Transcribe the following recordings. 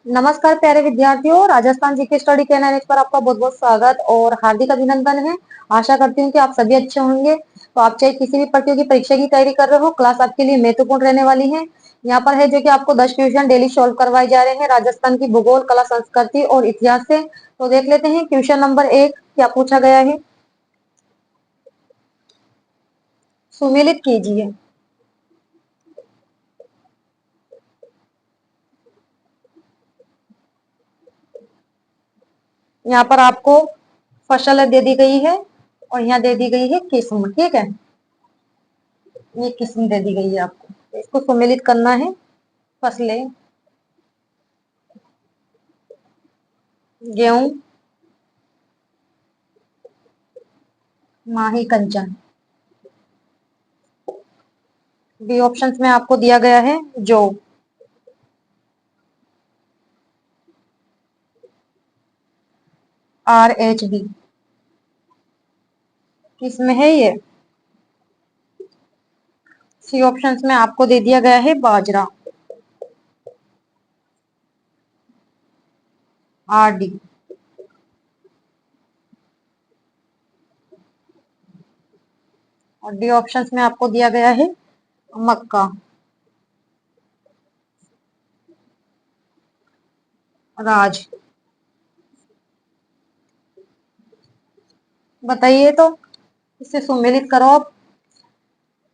नमस्कार प्यारे विद्यार्थियों, राजस्थान जीके स्टडी चैनल पर आपका बहुत बहुत स्वागत और हार्दिक अभिनंदन है। आशा करती हूँ कि आप सभी अच्छे होंगे। तो आप चाहे किसी भी प्रतियोगी परीक्षा की तैयारी कर रहे हो, क्लास आपके लिए महत्वपूर्ण रहने वाली है। यहाँ पर है जो कि आपको 10 क्वेश्चन डेली सॉल्व करवाए जा रहे हैं राजस्थान की भूगोल, कला, संस्कृति और इतिहास से। तो देख लेते हैं क्वेश्चन नंबर 1 क्या पूछा गया है। सुमेलित कीजिए। यहाँ पर आपको फसल दे दी गई है और यहाँ दे दी गई है किस्म। ठीक है, ये किस्म दे दी गई है आपको, तो इसको सम्मिलित करना है। फसलें, गेहूं, माही, कंचन। बी ऑप्शंस में आपको दिया गया है जो, RH B किस्म है ये। सी ऑप्शंस में आपको दे दिया गया है बाजरा, RD। और डी ऑप्शंस में आपको दिया गया है मक्का, राज। बताइए तो, इसे सम्मिलित करो आप,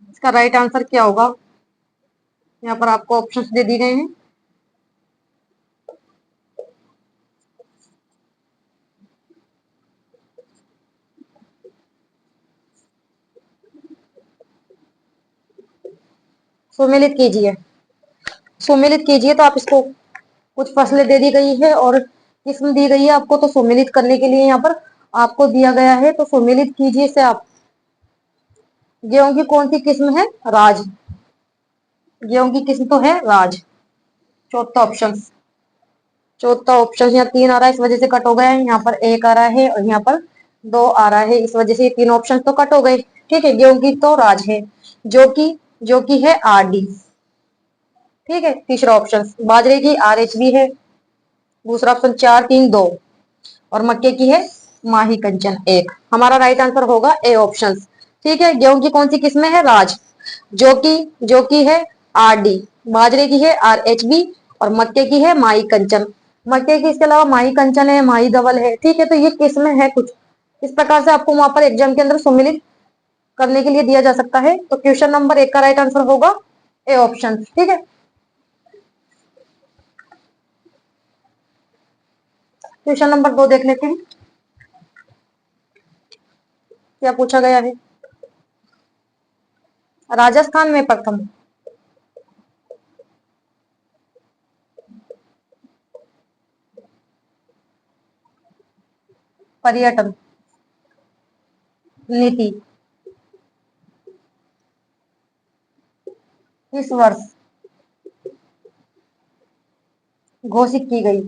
इसका राइट आंसर क्या होगा। यहाँ पर आपको ऑप्शंस दे दिए गए हैं। सम्मिलित कीजिए, सम्मिलित कीजिए। तो आप इसको, कुछ फसलें दे दी गई है और किस्म दी गई है आपको, तो सम्मिलित करने के लिए यहाँ पर आपको दिया गया है। तो सम्मिलित कीजिए से आप, गेहूं की कौन सी किस्म है, राज। गेहूं की किस्म तो है राज। चौथा ऑप्शन, चौथा ऑप्शन यहाँ 3 आ रहा है, इस वजह से कट हो गया है। यहाँ पर 1 आ रहा है और यहाँ पर 2 आ रहा है, इस वजह से ये 3 ऑप्शन तो कट हो गए। ठीक है, गेहूं की तो राज है, जो कि है RD। ठीक है, तीसरा ऑप्शन बाजरे की RH B है। दूसरा ऑप्शन 4, 3, 2। और मक्के की है माही, कंचन 1। हमारा राइट आंसर होगा ए ऑप्शन। ठीक है, गेहूं की कौन सी किस्म है, राज। जो कि है RD। बाजरे की है RH B और मक्के की है माही, कंचन। मक्के की इसके अलावा माही, कंचन है, माही धवल है। ठीक है, तो ये किस्म है कुछ इस प्रकार से आपको वहां पर एग्जाम के अंदर सम्मिलित करने के लिए दिया जा सकता है। तो क्वेश्चन नंबर 1 का राइट आंसर होगा ए ऑप्शन। ठीक है, क्वेश्चन नंबर 2 देख लेते हैं क्या पूछा गया है। राजस्थान में प्रथम पर्यटन नीति किस वर्ष घोषित की गई,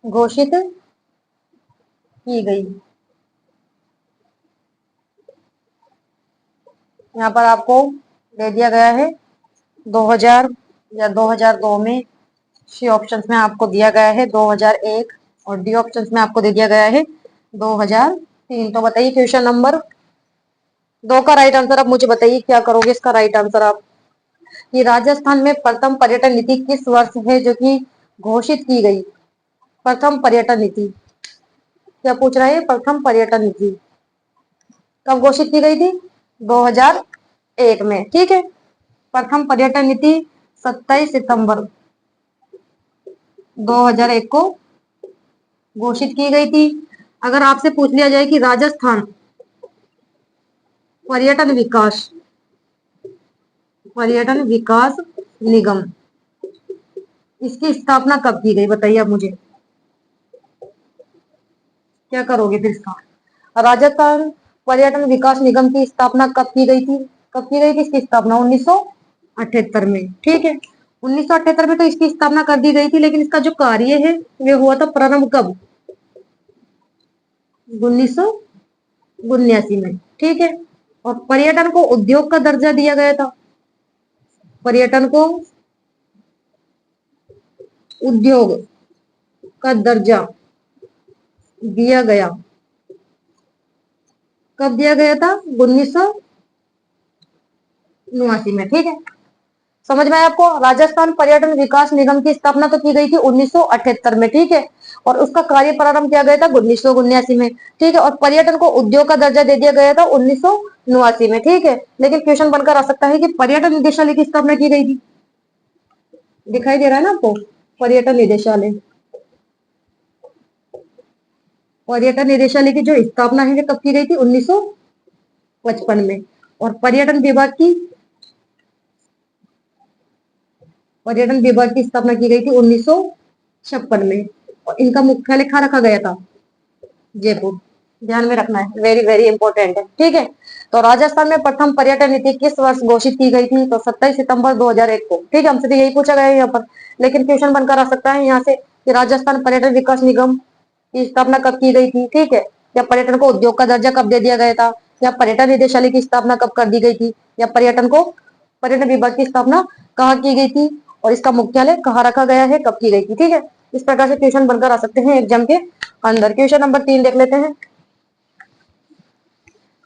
घोषित की गई। यहाँ पर आपको दे दिया गया है 2000 या 2002 में। सी ऑप्शंस में आपको दिया गया है 2001 और डी ऑप्शंस में आपको दे दिया गया है 2003। तो बताइए क्वेश्चन नंबर 2 का राइट आंसर आप मुझे बताइए, क्या करोगे इसका राइट आंसर आप। ये राजस्थान में प्रथम पर्यटन नीति किस वर्ष है जो कि घोषित की गई। प्रथम पर्यटन नीति क्या पूछ रहा है, प्रथम पर्यटन नीति कब घोषित की गई थी, 2001 में। ठीक है, प्रथम पर्यटन नीति 27 सितंबर 2001 को घोषित की गई थी। अगर आपसे पूछ लिया जाए कि राजस्थान पर्यटन विकास पर्यटन विकास निगम, इसकी स्थापना कब की गई, बताइए आप मुझे, क्या करोगे फिर इसका। राजस्थान पर्यटन विकास निगम की स्थापना कब की गई थी, कब की गई थी इसकी स्थापना, 1978 में। ठीक है, 1978 में तो इसकी स्थापना कर दी गई थी, लेकिन इसका जो कार्य है वे हुआ था प्रारंभ कब, 1979 में। ठीक है, और पर्यटन को उद्योग का दर्जा दिया गया था। पर्यटन को उद्योग का दर्जा दिया गया। कब दिया गया था? 1979 में। ठीक है, समझ में आया आपको? राजस्थान पर्यटन विकास निगम की स्थापना तो की गई थी 1978 में। ठीक है, और उसका कार्य प्रारंभ किया गया था 1979 में। ठीक है, और पर्यटन को उद्योग का दर्जा दे दिया गया था 1989 में। ठीक है, लेकिन क्वेश्चन बनकर आ सकता है कि पर्यटन निदेशालय की स्थापना की गई थी। दिखाई दे रहा है ना आपको? पर्यटन निदेशालय, पर्यटन निदेशालय की जो स्थापना है कब की गई थी? 1955 में। और पर्यटन विभाग की स्थापना की गई थी 1956 में। और इनका मुख्यालय कहाँ रखा गया था? जयपुर। ध्यान में रखना है, वेरी वेरी इंपॉर्टेंट है। ठीक है, तो राजस्थान में प्रथम पर्यटन नीति किस वर्ष घोषित की गई थी? तो 27 सितंबर 2001 को। ठीक है, हमसे तो यही पूछा गया है यहाँ पर, लेकिन क्वेश्चन बनकर आ सकता है यहाँ से कि राजस्थान पर्यटन विकास निगम की स्थापना कब की गई थी? ठीक है, या पर्यटन को उद्योग का दर्जा कब दे दिया गया था, या पर्यटन निदेशालय की स्थापना कब कर दी गई थी, या पर्यटन विभाग की स्थापना कहाँ की गई थी, और इसका मुख्यालय कहाँ रखा गया है, कब की गई थी। ठीक है, इस प्रकार से क्वेश्चन बनकर आ सकते हैं एग्जाम के अंदर। क्वेश्चन नंबर 3 देख लेते हैं।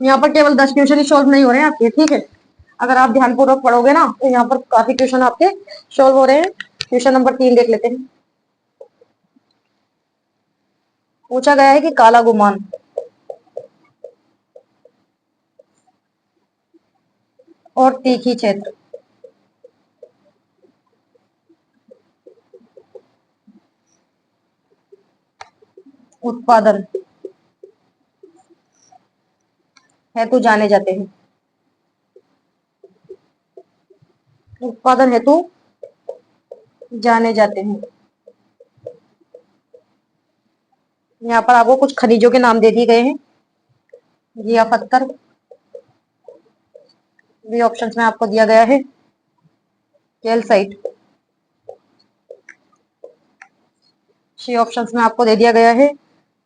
यहाँ पर केवल 10 क्वेश्चन ही सॉल्व नहीं हो रहे हैं आपके। ठीक है, अगर आप ध्यानपूर्वक पढ़ोगे ना तो यहाँ पर काफी क्वेश्चन आपके सॉल्व हो रहे हैं। क्वेश्चन नंबर 3 देख लेते हैं। पूछा गया है कि काला गुमान और तीखी क्षेत्र उत्पादन हेतु जाने जाते हैं। उत्पादन हेतु जाने जाते हैं। यहाँ पर आपको कुछ खनिजों के नाम दे दिए गए हैं। जिया पत्थर, बी ऑप्शन में आपको दिया गया है कैल्साइट, सी ऑप्शन में आपको दे दिया गया है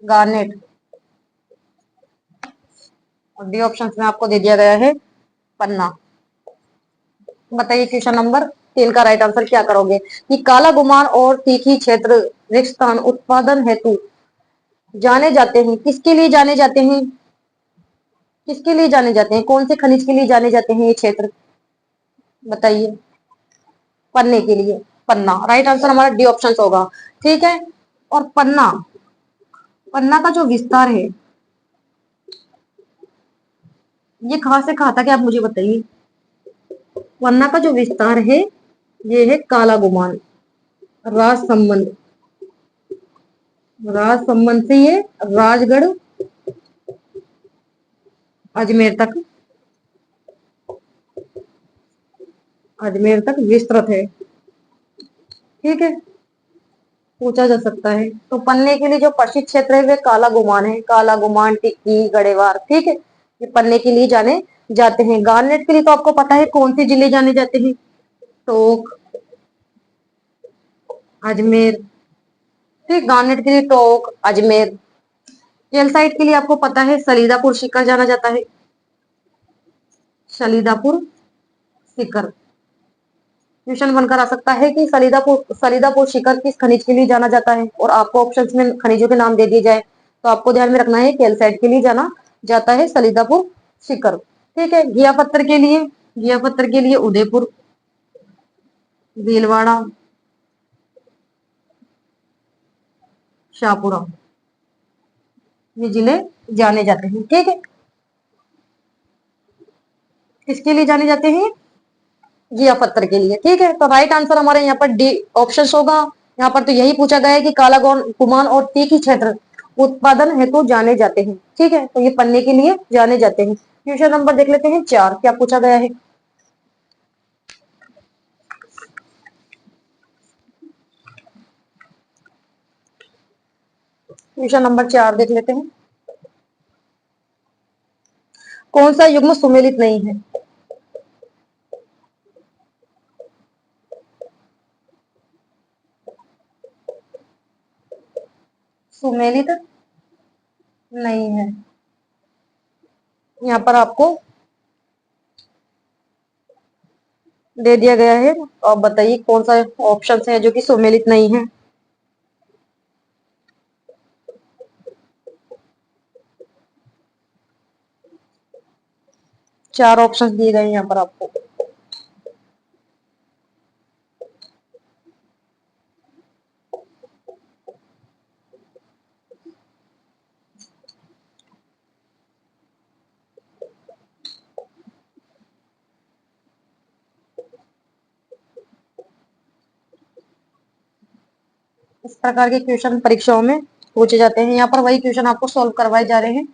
गार्नेट, और डी ऑप्शन में आपको दे दिया गया है पन्ना। बताइए क्वेश्चन नंबर 3 का राइट आंसर क्या करोगे? कि काला गुमान और तीखी क्षेत्र रेगिस्तान उत्पादन हेतु जाने जाते हैं। किसके लिए जाने जाते हैं? किसके लिए जाने जाते हैं? कौन से खनिज के लिए जाने जाते हैं ये क्षेत्र? बताइए। पन्ने के लिए, पन्ना। राइट आंसर हमारा डी ऑप्शन होगा। ठीक है, और पन्ना, पन्ना का जो विस्तार है ये कहां से कहा था कि आप मुझे बताइए। पन्ना का जो विस्तार है ये है काला गुमान, राजसमंद, राजसमंद से ये राजगढ़ अजमेर तक, अजमेर तक विस्तृत है। ठीक है, पूछा जा सकता है। तो पन्ने के लिए जो प्रसिद्ध क्षेत्र है वे काला गुमान है। काला गुमान, टिक्की, गढ़ेवार। ठीक है, ये पन्ने के लिए जाने जाते हैं। गार्नेट के लिए तो आपको पता है कौन से जिले जाने जाते हैं? टोंक, अजमेर। ठीक, गार्नेट के लिए टोंक, अजमेर। कैल्साइट के लिए आपको पता है सलीदापुर सीकर जाना जाता है। सलीदापुर सीकर। क्वेश्चन बनकर आ सकता है कि सलीदापुर सीकर किस खनिज के लिए जाना जाता है, और आपको ऑप्शंस में खनिजों के नाम दे दिए जाए तो आपको ध्यान में रखना है कैल्साइट के लिए जाना जाता है सलीदापुर सीकर। ठीक है, घिया पत्थर के लिए उदयपुर, भीलवाड़ा, शाहपुरा, ये जिले जाने जाते हैं। ठीक है, किसके लिए जाने जाते हैं? जिया पत्थर के लिए। ठीक है, तो राइट आंसर हमारे यहाँ पर डी ऑप्शन होगा। यहाँ पर तो यही पूछा गया है कि काला गुमान और तीखी क्षेत्र उत्पादन हेतु जाने जाते हैं। ठीक है, तो ये पन्ने के लिए जाने जाते हैं। क्वेश्चन नंबर देख लेते हैं 4, क्या पूछा गया है? क्वेश्चन नंबर 4 देख लेते हैं। कौन सा युग्म सुमेलित नहीं है? सुमेलित नहीं है। यहाँ पर आपको दे दिया गया है, और बताइए कौन सा ऑप्शन है जो कि सुमेलित नहीं है। 4 ऑप्शंस दिए गए हैं यहाँ पर आपको। इस प्रकार के क्वेश्चन परीक्षाओं में पूछे जाते हैं। यहाँ पर वही क्वेश्चन आपको सॉल्व करवाए जा रहे हैं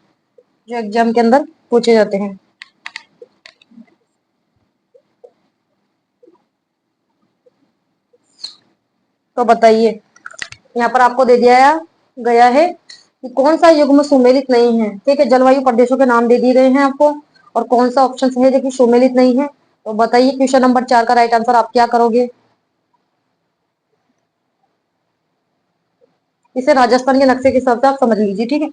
जो एग्जाम के अंदर पूछे जाते हैं। तो बताइए, यहाँ पर आपको दे दिया गया है कि कौन सा युग्म सुमेलित नहीं है। ठीक है, जलवायु प्रदेशों के नाम दे दिए गए हैं आपको, और कौन सा ऑप्शन है जो कि सुमेलित नहीं है। तो बताइए क्वेश्चन नंबर 4 का राइट आंसर आप क्या करोगे। इसे राजस्थान के नक्शे के हिसाब से आप समझ लीजिए। ठीक है,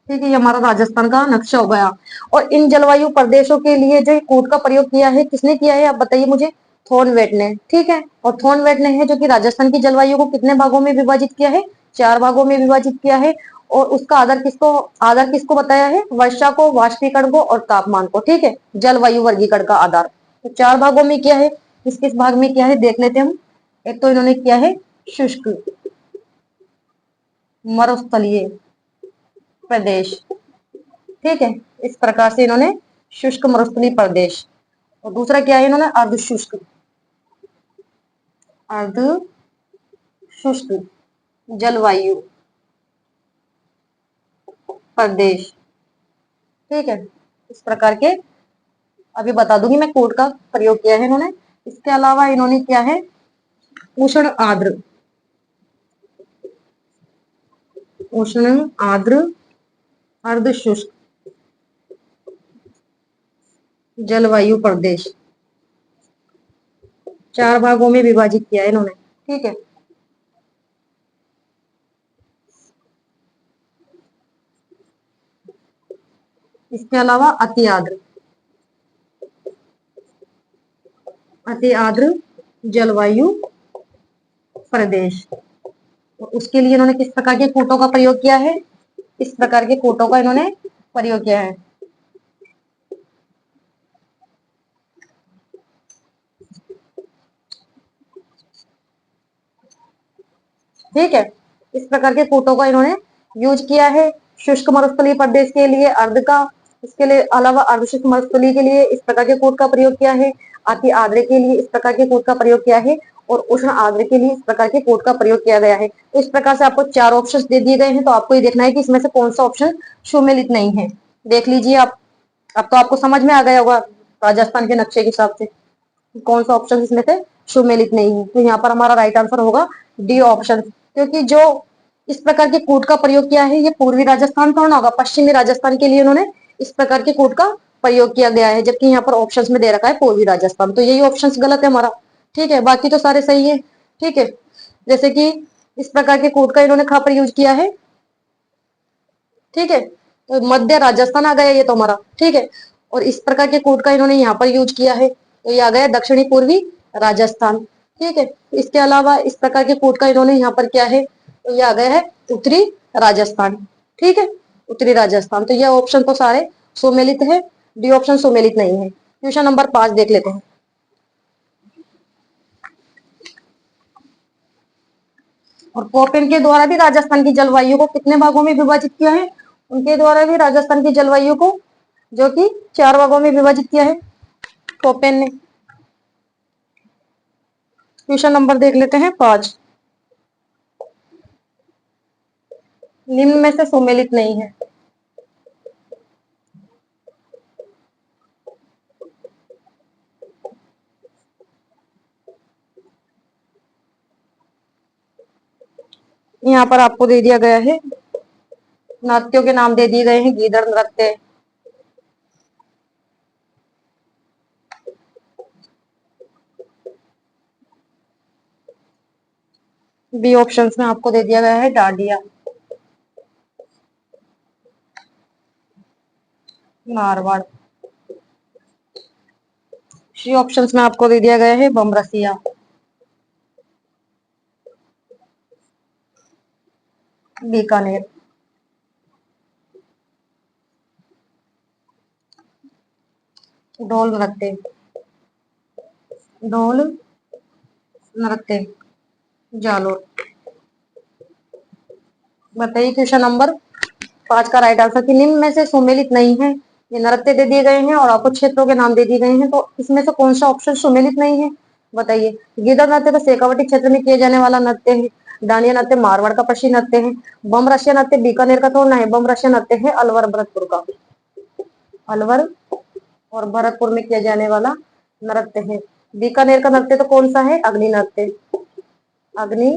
ठीक है, ये हमारा राजस्थान का नक्शा हो गया। और इन जलवायु प्रदेशों के लिए जो कोड का प्रयोग किया है, किसने किया है आप बताइए मुझे। थॉर्नवेट ने। ठीक है, और थॉर्नवेट ने है जो कि राजस्थान की जलवायु को कितने भागों में विभाजित किया है, 4 भागों में विभाजित किया है। और उसका आधार किसको बताया है, वर्षा को, वाष्पीकरण को और तापमान को। ठीक है, जलवायु वर्गीकरण का आधार तो 4 भागों में किया है। किस किस भाग में किया है देख लेते हैं हम। एक तो इन्होंने किया है शुष्क मरुस्थलीय प्रदेश। ठीक है, इस प्रकार से इन्होंने शुष्क मरुस्थलीय प्रदेश। और दूसरा क्या है इन्होंने, अर्ध शुष्क अर्ध शुष्क जलवायु प्रदेश। ठीक है, इस प्रकार के अभी बता दूंगी मैं कोड का प्रयोग किया है इन्होंने। इसके अलावा इन्होंने किया है उष्ण आर्द्र अर्ध शुष्क जलवायु प्रदेश। 4 भागों में विभाजित किया है इन्होंने। ठीक है, इसके अलावा अति आर्द्र जलवायु प्रदेश। तो उसके लिए इन्होंने किस प्रकार के कोटों का प्रयोग किया है, इस प्रकार के कोटों का इन्होंने प्रयोग किया है। ठीक है, इस प्रकार के कोटों का इन्होंने यूज किया है। शुष्क मरुस्थलीय प्रदेश के लिए अर्ध का, इसके लिए अलावा अर्ध शुष्क मरुस्थलीय के लिए इस प्रकार के कोट का प्रयोग किया है। अति आर्द्र के लिए इस प्रकार के कोट का प्रयोग किया है। और उष्ण आर्द्र के लिए इस प्रकार के कोट का प्रयोग किया गया है। तो इस प्रकार से आपको 4 ऑप्शन दे दिए गए हैं। तो आपको ये देखना है कि इसमें से कौन सा ऑप्शन सुमेलित नहीं है। देख लीजिए आप। अब तो आपको समझ में आ गया होगा राजस्थान के नक्शे के हिसाब से कौन सा ऑप्शन इसमें से सुमेलित नहीं है। तो यहाँ पर हमारा राइट आंसर होगा डी ऑप्शन, क्योंकि जो इस प्रकार के कोड का प्रयोग किया है ये पूर्वी राजस्थान थोड़ा ना होगा, पश्चिमी राजस्थान के लिए उन्होंने इस प्रकार के कोड का प्रयोग किया गया है। जबकि यहाँ पर ऑप्शंस में दे रखा है पूर्वी राजस्थान, तो यही ऑप्शंस गलत है हमारा। ठीक है, बाकी तो सारे सही है। ठीक है, जैसे कि इस प्रकार के कोड का इन्होंने कहाँ पर यूज किया है। ठीक है, तो मध्य राजस्थान आ गया ये तो हमारा। ठीक है, और इस प्रकार के कोड का इन्होंने यहाँ पर यूज किया है तो ये आ गया दक्षिणी पूर्वी राजस्थान। ठीक है, इसके अलावा इस प्रकार के कोड का इन्होंने यहाँ पर किया है तो ये आ गया है उत्तरी राजस्थान। ठीक है, उत्तरी राजस्थान। तो ये ऑप्शन तो सारे सुमेलित है, डी ऑप्शन सुमेलित नहीं है। क्वेश्चन नंबर 5 देख लेते हैं। और पोपेन के द्वारा भी राजस्थान की जलवायु को कितने भागों में विभाजित किया है, उनके द्वारा भी राजस्थान की जलवायु को जो कि 4 भागों में विभाजित किया है पोपेन ने। क्वेश्चन नंबर देख लेते हैं 5। निम्न में से सुमेलित नहीं है। यहाँ पर आपको दे दिया गया है, नाट्यों के नाम दे दिए गए हैं, गीदड़ नृत्य, बी ऑप्शन में आपको दे दिया गया है डांडिया, मारवाड़। सी ऑप्शन में आपको दे दिया गया है बमरसिया, बीकानेर। ढोल नृत्य, ढोल नृत्य, जालोर। बताइए क्वेश्चन नंबर 5 का राइट आंसर कि निम्न में से सुमेलित नहीं है। ये नृत्य दे दिए गए हैं और आपको क्षेत्रों के नाम दे दिए गए हैं, तो इसमें से कौन सा ऑप्शन सुमेलित नहीं है? बताइए। गिदड़ नृत्य तो शेखावटी क्षेत्र में किए जाने वाला नृत्य है। डांडिया नृत्य मारवाड़ का प्रसिद्ध नृत्य है। बम रसिया नृत्य बीकानेर का थोड़ा है, बम रसिया नृत्य है अलवर भरतपुर का। अलवर और भरतपुर में किया जाने वाला नृत्य है। बीकानेर का नृत्य तो कौन सा है? अग्नि नृत्य, अग्नि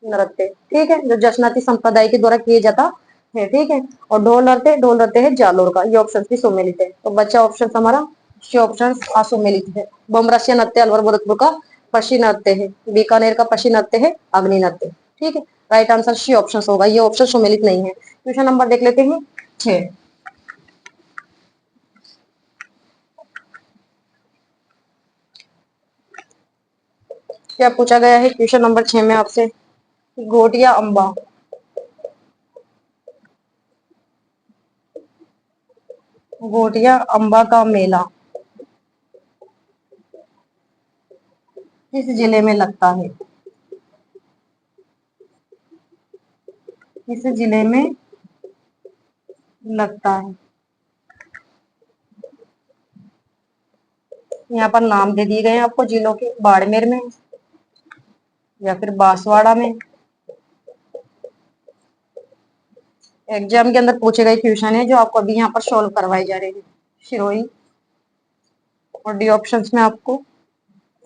नृत्य, ठीक है, जो जसनाती संप्रदाय के द्वारा किए जाता है, ठीक है। और ढोल नृत्य, ढोल नृत्य है जालोर का। ये ऑप्शन भी सुमेलित है, तो बच्चा ऑप्शन हमारा सी ऑप्शन असुमेलित है। बमरसिया नृत्य अलवर भरतपुर का पशी नृत्य है, बीकानेर का पशी नृत्य है अग्नि नृत्य, ठीक है। राइट आंसर सी ऑप्शन होगा, ये ऑप्शन सुमेलित नहीं है। क्वेश्चन नंबर देख लेते हैं 6। क्या पूछा गया है क्वेश्चन नंबर 6 में आपसे? घोटिया अंबा, घोटिया अंबा का मेला किस जिले में लगता है? किस जिले में लगता है? यहाँ पर नाम दे दिए गए हैं आपको जिलों के, बाड़मेर में या फिर बांसवाड़ा में। एग्जाम के अंदर पूछे गए क्वेश्चन है जो आपको अभी यहाँ पर सॉल्व करवाए जा रहे हैं। सिरोही। और डी ऑप्शंस में आपको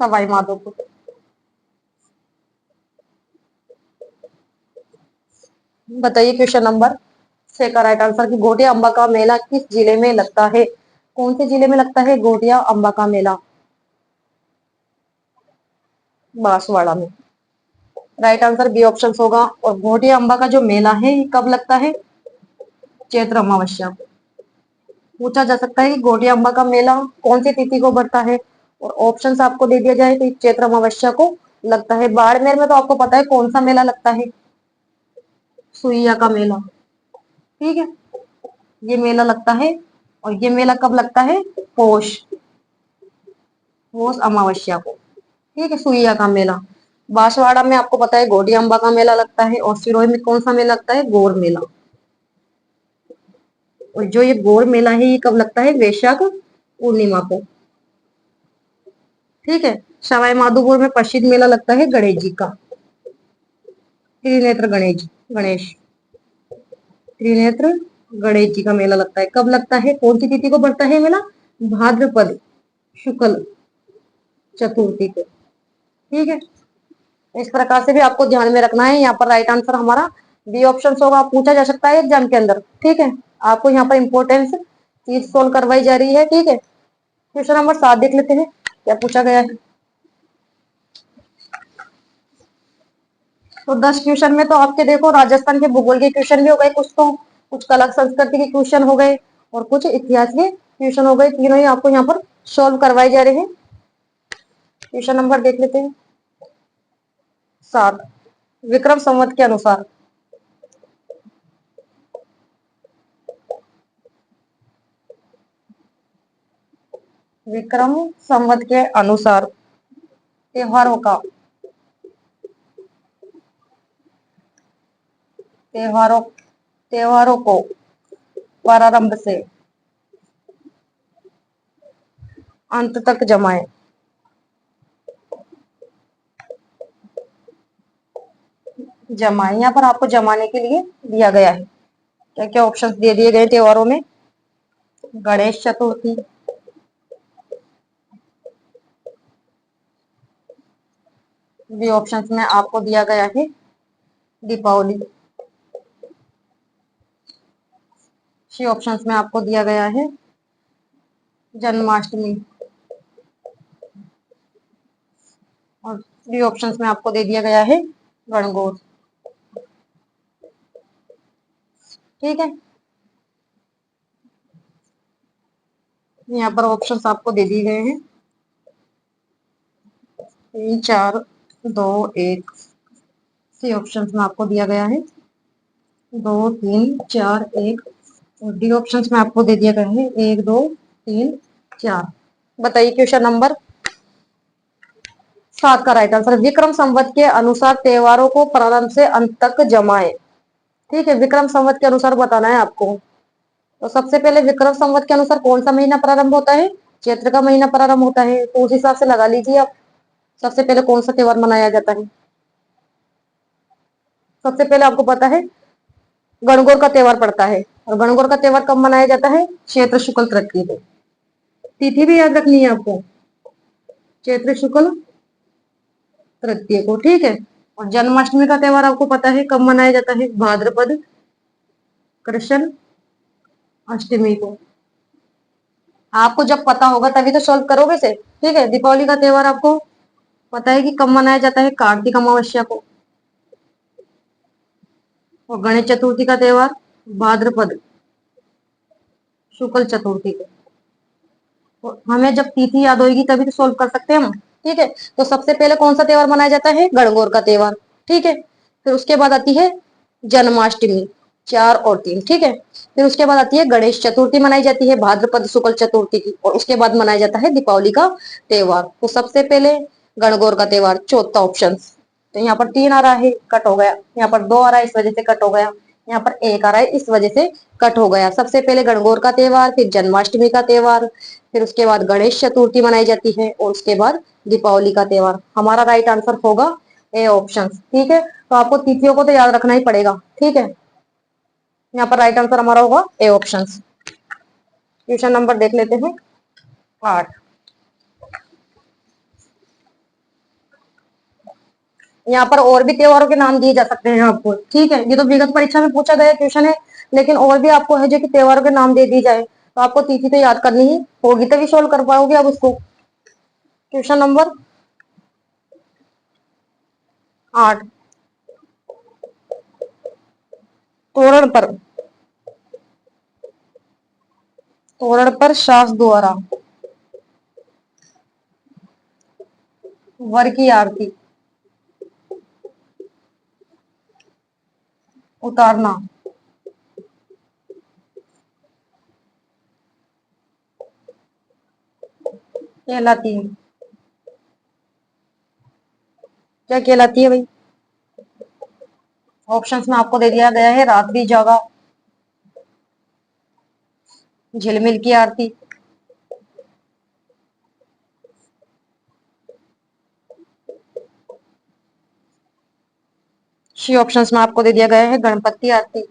सवाई माधोपुर। बताइए क्वेश्चन नंबर 6 का राइट आंसर कि घोटिया अंबा का मेला किस जिले में लगता है? कौन से जिले में लगता है घोटिया अंबा का मेला? बांसवाड़ा में। राइट आंसर बी ऑप्शन होगा। और घोटिया अंबा का जो मेला है ये कब लगता है? चैत्र अमावस्या को। पूछा जा सकता है कि घोटिया अंबा का मेला कौन सी तिथि को बढ़ता है, और ऑप्शंस आपको दे दिया जाए तो चैत्र अमावस्या को लगता है। बाड़मेर में तो आपको पता है कौन सा मेला लगता है? सुइया का मेला, ठीक है, ये मेला लगता है। और ये मेला कब लगता है? पौष, पौष अमावस्या को, ठीक है, सुइया का मेला। बांसवाड़ा में आपको पता है घोटिया अंबा का मेला लगता है। और सिरोही में कौन सा मेला लगता है? गौर मेला। और जो ये गौर मेला है ये कब लगता है? वैशाख पूर्णिमा को, ठीक है। सवाई माधोपुर में प्रसिद्ध मेला लगता है गणेश जी का, त्रिनेत्र गणेश, गणेश, त्रिनेत्र गणेश जी का मेला लगता है। कब लगता है? कौन सी तिथि को बढ़ता है मेला? भाद्रपद शुक्ल चतुर्थी को, ठीक है। इस प्रकार से भी आपको ध्यान में रखना है। यहाँ पर राइट आंसर हमारा बी ऑप्शन होगा। पूछा जा सकता है एग्जाम के अंदर, ठीक है। आपको यहाँ पर इंपोर्टेंस चीज सोल्व करवाई जा रही है, ठीक है। क्वेश्चन नंबर 7 देख लेते हैं क्या पूछा गया है। तो 10 क्वेश्चन में तो आपके देखो राजस्थान के भूगोल के क्वेश्चन भी हो गए कुछ, तो कुछ कला संस्कृति के क्वेश्चन हो गए और कुछ इतिहास के क्वेश्चन हो गए। तीनों ही आपको यहाँ पर सोल्व करवाए जा रहे हैं। क्वेश्चन नंबर देख लेते हैं 7। विक्रम संवत के अनुसार, विक्रम संवत के अनुसार त्योहारों का, त्योहारों त्योहारों को प्रारंभ से अंत तक जमाए। जमाए यहाँ पर आपको जमाने के लिए दिया गया है। क्या क्या ऑप्शंस दे दिए गए त्योहारों में? गणेश चतुर्थी, बी ऑप्शंस में आपको दिया गया है दीपावली, सी ऑप्शंस में आपको दिया गया है जन्माष्टमी, और डी ऑप्शंस में आपको दे दिया गया है गणगौर, ठीक है। यहाँ पर ऑप्शंस आपको दे दिए गए हैं 3 4 2 1। सी ऑप्शंस में आपको दिया गया है 2 3 4 1। और डी ऑप्शंस में आपको दे दिया गया है 1 2 3 4। बताइए क्वेश्चन नंबर 7 का राइट आंसर, विक्रम संवत के अनुसार त्योहारों को प्रारंभ से अंत तक जमाए। ठीक है, विक्रम संवत के अनुसार बताना है आपको। तो सबसे पहले विक्रम संवत के अनुसार कौन सा महीना प्रारंभ होता है? चैत्र का महीना प्रारंभ होता है, तो उस हिसाब से लगा लीजिए आप। सबसे पहले कौन सा त्योहार मनाया जाता है? सबसे पहले आपको पता है गणगौर का त्योहार पड़ता है, और गणगौर का त्योहार कब मनाया जाता है? चैत्र शुक्ल तृतीया को। तिथि भी याद रखनी है आपको, चैत्र शुक्ल तृतीया को। ठीक है, और जन्माष्टमी का त्योहार आपको पता है कब मनाया जाता है? भाद्रपद कृष्ण अष्टमी को। आपको जब पता होगा तभी तो सॉल्व करोगे इसे। ठीक है, दीपावली का त्योहार आपको पता है कि कब मनाया जाता है? कार्तिक अमावस्या को। और गणेश चतुर्थी का त्योहार भाद्रपद शुक्ल चतुर्थी को। तो हमें जब तिथि याद होगी तभी तो सोल्व कर सकते हैं हम। ठीक है, तो सबसे पहले कौन सा त्योहार मनाया जाता है? गणगौर का त्योहार। ठीक है, फिर उसके बाद आती है जन्माष्टमी, 4 और 3। ठीक है, फिर उसके बाद आती है गणेश चतुर्थी, मनाई जाती है भाद्रपद शुक्ल चतुर्थी की, और उसके बाद मनाया जाता है दीपावली का त्योहार। तो सबसे पहले गणगौर का त्योहार, चौथा ऑप्शन। तो यहाँ पर 3 आ रहा है, कट हो गया। यहाँ पर 2 आ रहा है, इस वजह से कट हो गया। यहाँ पर 1 आ रहा है, इस वजह से कट हो गया। सबसे पहले गणगौर का त्योहार, फिर जन्माष्टमी का त्योहार, फिर उसके बाद गणेश चतुर्थी मनाई जाती है, और उसके बाद दीपावली का त्योहार। हमारा राइट आंसर होगा ए ऑप्शन। ठीक है, तो आपको तिथियों को तो याद रखना ही पड़ेगा। ठीक है, यहाँ पर राइट आंसर हमारा होगा ए ऑप्शन। क्वेश्चन नंबर देख लेते हैं 8। यहाँ पर और भी त्योहारों के नाम दिए जा सकते हैं आपको। ठीक है, ये तो विगत परीक्षा में पूछा गया क्वेश्चन है, लेकिन और भी आपको है जो कि त्योहारों के नाम दे दिए जाए, तो आपको तिथि तो याद करनी ही होगी, तभी सोल्व कर पाओगे आप उसको। क्वेश्चन नंबर 8, तोरण पर, तोरण पर सास द्वारा वर की आरती उतारना कहलाती है। क्या कहलाती है भाई? ऑप्शंस में आपको दे दिया गया है रात्रि जागा, झिलमिल की आरती, सी ऑप्शंस में आपको दे दिया गया है गणपति आरती,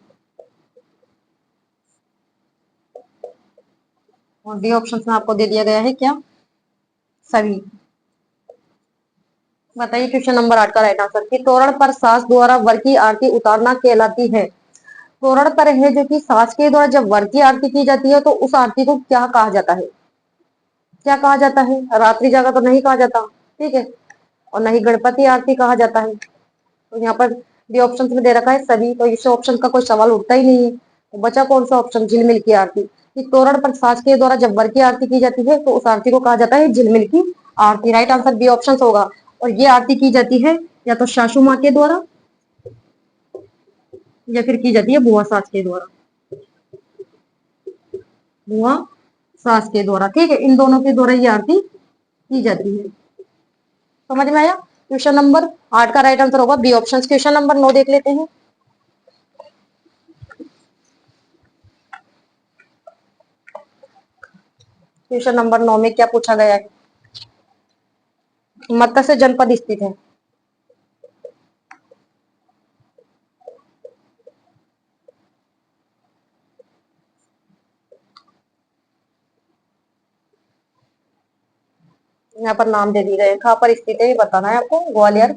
और डी ऑप्शंस में आपको दे दिया गया है क्या? सभी। बताइए क्वेश्चन नंबर 8 का राइट आंसर, कि तोरण पर सास द्वारा वर की आरती उतारना कहलाती है। तोरण पर है जो कि सास के द्वारा जब वर की आरती की जाती है, तो उस आरती को क्या कहा जाता है? क्या कहा जाता है? रात्रि जागा तो नहीं कहा जाता। ठीक है, और नहीं गणपति आरती कहा जाता है। तो यहाँ पर डी ऑप्शन में दे रखा है सभी, तो इस ऑप्शन का कोई सवाल उठता ही नहीं है। तो बचा कौन सा ऑप्शन? झिलमिल की आरती। कि तोरण पर सास के द्वारा जब वर की आरती की जाती है, तो उस आरती को कहा जाता है झिलमिल की आरती। राइट आंसर बी ऑप्शन होगा। और ये आरती की जाती है या तो सासू माँ के द्वारा, या फिर की जाती है बुआ सास के द्वारा, बुआ सास के द्वारा। ठीक है, इन दोनों के द्वारा ये आरती की जाती है। समझ में आया? क्वेश्चन नंबर 8 का राइट आंसर होगा बी ऑप्शन। क्वेश्चन नंबर 9 देख लेते हैं। क्वेश्चन नंबर 9 में क्या पूछा गया है? मत्स्य जनपद स्थित है। यहाँ पर नाम दे दिए गए, कहाँ पर स्थित है ये बताना है आपको। ग्वालियर,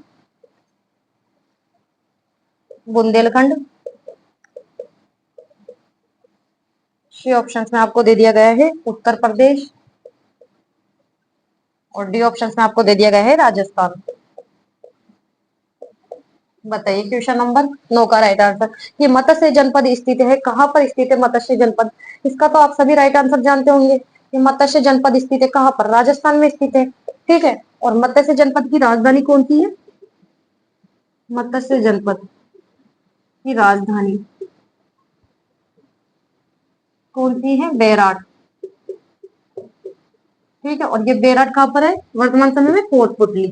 बुंदेलखंड, सी ऑप्शन में आपको दे दिया गया है उत्तर प्रदेश, और डी ऑप्शन में आपको दे दिया गया है राजस्थान। बताइए क्वेश्चन नंबर 9 का राइट आंसर, ये मत्स्य जनपद स्थित है, कहाँ पर स्थित है मत्स्य जनपद? इसका तो आप सभी राइट आंसर जानते होंगे। ये मत्स्य जनपद स्थित है कहाँ पर? राजस्थान में स्थित है। ठीक है, और मत्स्य जनपद की राजधानी कौन सी है? मत्स्य जनपद की राजधानी कौन सी है? बैराट। ठीक है। और ये बेरठ कहाँ पर है वर्तमान समय में? कोटपुतली।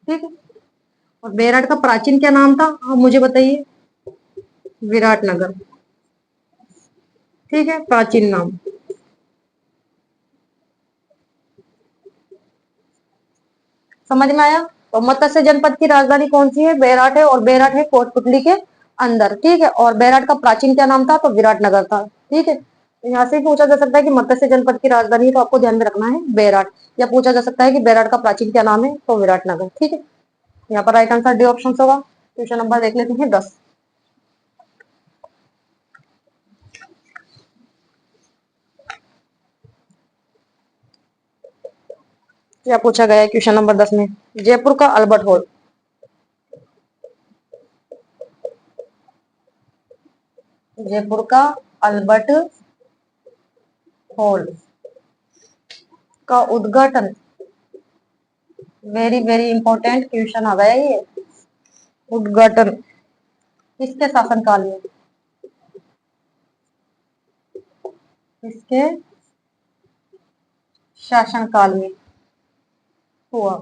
ठीक है। और बेरठ का प्राचीन क्या नाम था? आप मुझे बताइए। विराटनगर। ठीक है, प्राचीन नाम। समझ में आया? तो मत्स्य जनपद की राजधानी कौन सी है? बेरठ है, और बेरठ है कोटपुतली के अंदर। ठीक है। और बेरठ का प्राचीन क्या नाम था? तो विराटनगर था। ठीक है। तो यहाँ से पूछा जा सकता है कि मत्स्य जनपद की राजधानी, तो आपको ध्यान में रखना है बेरठ। या पूछा जा सकता है कि बेरठ का प्राचीन क्या नाम है? तो विराटनगर। ठीक है। यहाँ पर राइट आंसर डी ऑप्शन होगा। क्वेश्चन नंबर देख लेते हैं 10। क्या पूछा गया है क्वेश्चन नंबर 10 में? जयपुर का अल्बर्ट हॉल। जयपुर का अल्बर्ट हॉल का उद्घाटन, वेरी वेरी इंपॉर्टेंट क्वेश्चन आ गया ये। उद्घाटन किसके शासनकाल में? किसके शासनकाल में हुआ?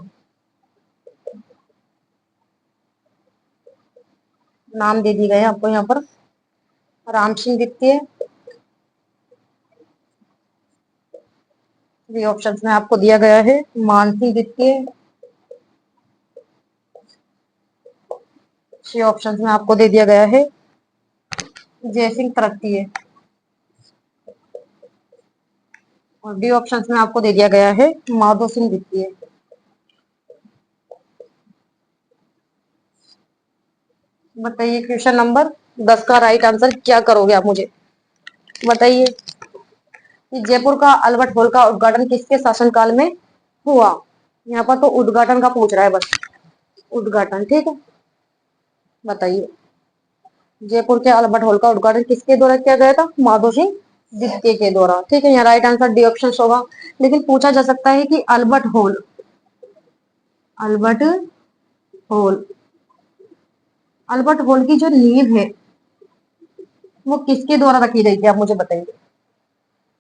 नाम दे दिए गए हैं आपको यहाँ पर। राम सिंह द्वितीय। ये ऑप्शंस में आपको दिया गया है। मान सिंह द्वितीय। ये ऑप्शंस में आपको दे दिया गया है जय सिंह तृतीय। और डी ऑप्शंस में आपको दे दिया गया है माधो सिंह द्वितीय। बताइए क्वेश्चन नंबर 10 का राइट आंसर क्या करोगे आप मुझे बताइए कि जयपुर का अल्बर्ट हॉल का उद्घाटन किसके शासनकाल में हुआ? यहाँ पर तो उद्घाटन का पूछ रहा है बस। उद्घाटन। ठीक है। बताइए जयपुर के अल्बर्ट हॉल का उद्घाटन किसके द्वारा किया गया था? माधो सिंह द्वितीय के द्वारा। ठीक है। यहाँ राइट आंसर डी ऑप्शन होगा। लेकिन पूछा जा सकता है कि Albert hall, Albert hall, Albert hall की जो नींव है वो किसके द्वारा रखी गई थी? आप मुझे बताइए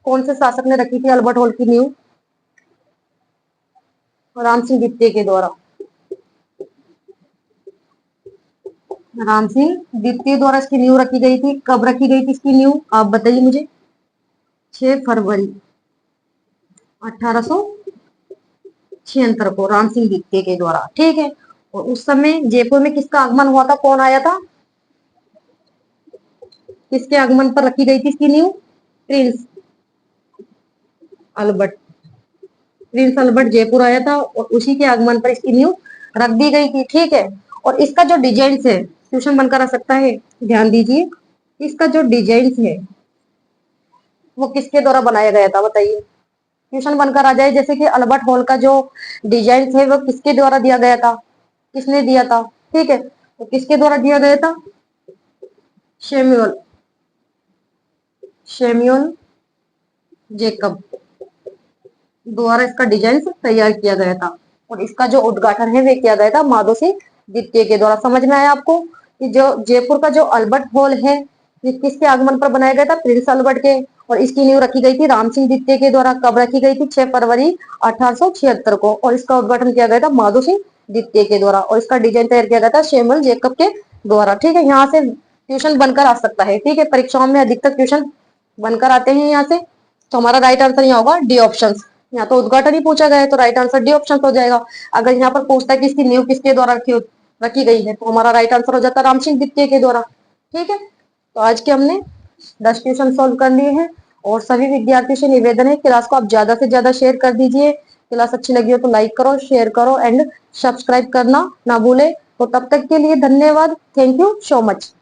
कौन से शासक ने रखी थी अल्बर्ट हॉल की नींव? राम सिंह द्वितीय के द्वारा। राम सिंह द्वितीय द्वारा इसकी नींव रखी गई थी। कब रखी गई थी इसकी नींव? आप बताइए मुझे। 6 फरवरी 1876 को राम सिंह द्वितीय के द्वारा। ठीक है। और उस समय जयपुर में किसका आगमन हुआ था? कौन आया था? किसके आगमन पर रखी गई थी इसकी नींव? Prince Albert. Prince Albert Jaipur आया था और उसी के आगमन पर इसकी नींव रख दी गई थी। ठीक है। और इसका जो डिजाइन है क्वेश्चन बनकर आ सकता है, ध्यान दीजिए। इसका जो डिजाइन है वो किसके द्वारा बनाया गया था? बताइए। क्वेश्चन बनकर आ जाए जैसे कि अल्बर्ट हॉल का जो डिजाइन है वो किसके द्वारा दिया गया था? किसने दिया था? ठीक है। तो किसके द्वारा दिया गया था? शेम्यूअल, शेम्यूअल जेकब द्वारा इसका डिजाइन तैयार किया गया था। और इसका जो उद्घाटन है वे किया गया था माधो सिंह द्वितीय के द्वारा। समझ में आया आपको कि जो जयपुर का जो अल्बर्ट हॉल है ये किसके आगमन पर बनाया गया था? प्रिंस अल्बर्ट के। और इसकी नींव रखी गई थी राम सिंह द्वितीय के द्वारा। कब रखी गई थी? 6 फरवरी 1876 को। और इसका उद्घाटन किया गया था माधो सिंह द्वितीय के द्वारा। और इसका डिजाइन तैयार किया गया था शेमल जेकब के द्वारा। ठीक है। यहाँ से ट्यूशन बनकर आ सकता है। ठीक है। परीक्षाओं में अधिकतर ट्यूशन बनकर आते हैं यहाँ से। तो हमारा राइट आंसर यहाँ होगा डी ऑप्शन। यहाँ तो उद्घाटन ही पूछा गया है तो राइट आंसर डी ऑप्शन हो जाएगा। अगर यहाँ पर पूछता है कि इसकी नींव किसके द्वारा रखी गई है तो हमारा राइट आंसर हो जाता है राम सिंह द्वितीय के द्वारा। ठीक है। तो आज के हमने 10 क्वेश्चन सॉल्व कर लिए हैं। और सभी विद्यार्थियों से निवेदन है क्लास को आप ज्यादा से ज्यादा शेयर कर दीजिए। क्लास अच्छी लगी हो तो लाइक करो, शेयर करो एंड सब्सक्राइब करना ना भूले। तो तब तक के लिए धन्यवाद। Thank you so much.